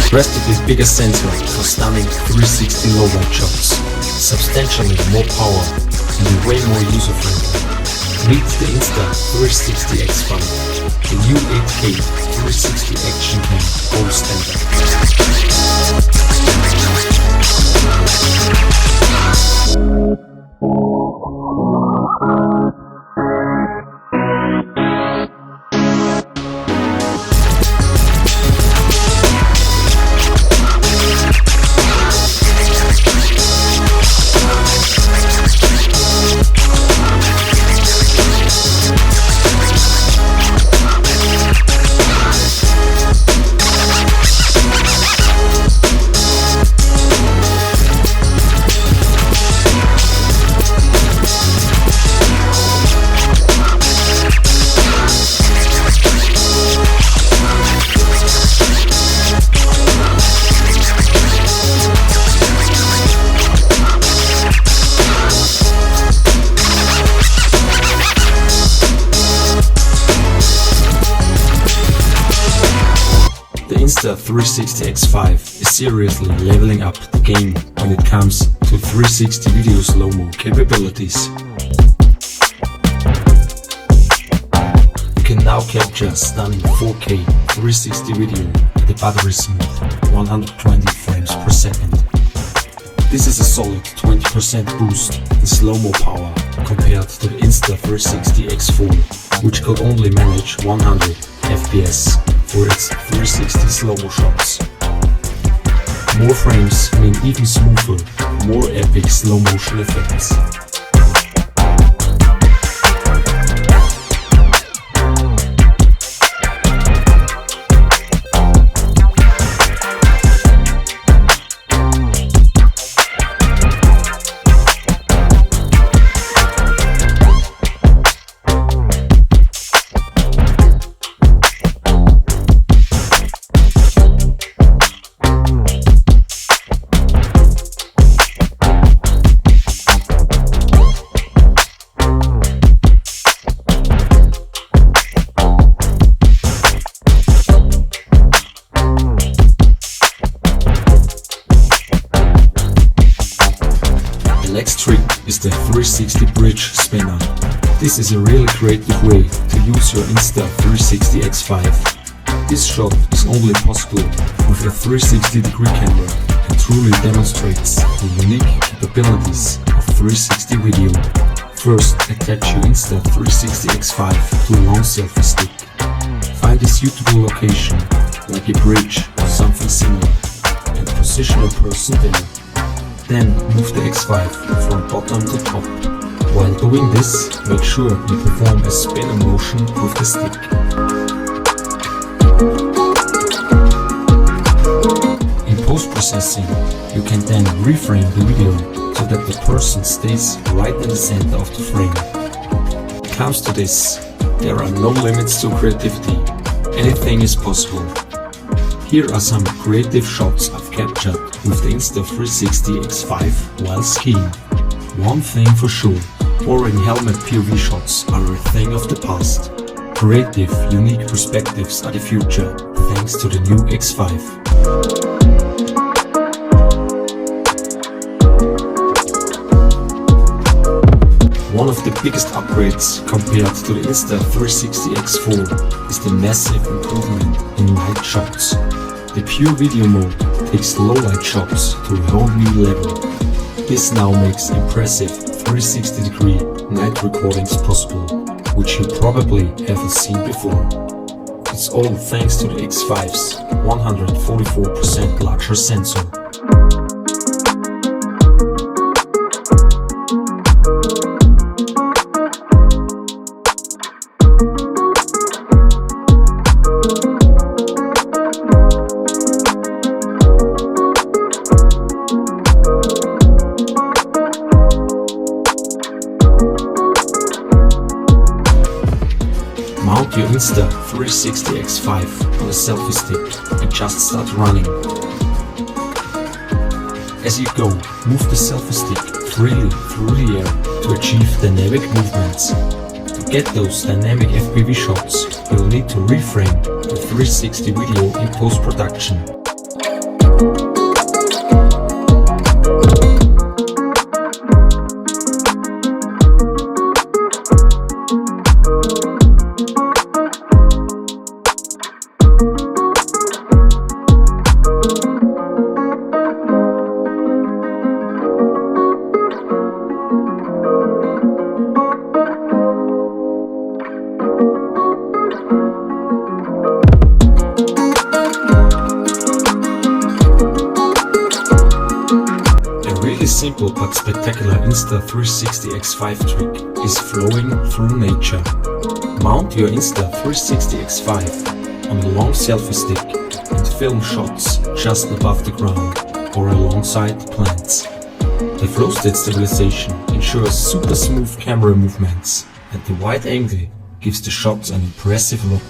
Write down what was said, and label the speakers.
Speaker 1: Drastically bigger sensor for stunning 360 low light shots. Substantially more power and way more user friendly. Meet the Insta 360 X5, the new 8K 360 action cam gold standard. Insta 360 X5 is seriously leveling up the game when it comes to 360 video slow-mo capabilities. You can now capture stunning 4K 360 video at a buttery smooth 120 frames per second. This is a solid 20% boost in slow-mo power compared to the Insta 360 X4, which could only manage 100 FPS for its 360 slow-mo shots. More frames mean even smoother, more epic slow motion effects. The next trick is the 360 bridge spinner. This is a really creative way to use your Insta 360 X5. This shot is only possible with a 360-degree camera and truly demonstrates the unique capabilities of 360 video. First, attach your Insta 360 X5 to a long selfie stick. Find a suitable location, like a bridge or something similar, and position a person there. Then move the X5 from bottom to top. While doing this, make sure you perform a spinner motion with the stick. In post-processing, you can then reframe the video so that the person stays right in the center of the frame. When it comes to this, there are no limits to creativity. Anything is possible. Here are some creative shots I've captured with the Insta 360 X5 while skiing. One thing for sure, boring helmet POV shots are a thing of the past. Creative, unique perspectives are the future, thanks to the new X5. One of the biggest upgrades compared to the Insta 360 X4 is the massive improvement in light shots. The PureVideo mode takes low light shots to a whole new level. This now makes impressive 360-degree night recordings possible, which you probably haven't seen before. It's all thanks to the X5's 144% larger sensor. Mount your Insta 360 X5 on a selfie stick and just start running. As you go, move the selfie stick freely through the air to achieve dynamic movements. To get those dynamic FPV shots, you'll need to reframe the 360 video in post-production. simple but spectacular Insta360x5 trick is flowing through nature. Mount your Insta360x5 on a long selfie stick and film shots just above the ground or alongside plants. The flow state stabilization ensures super smooth camera movements, and the wide angle gives the shots an impressive look.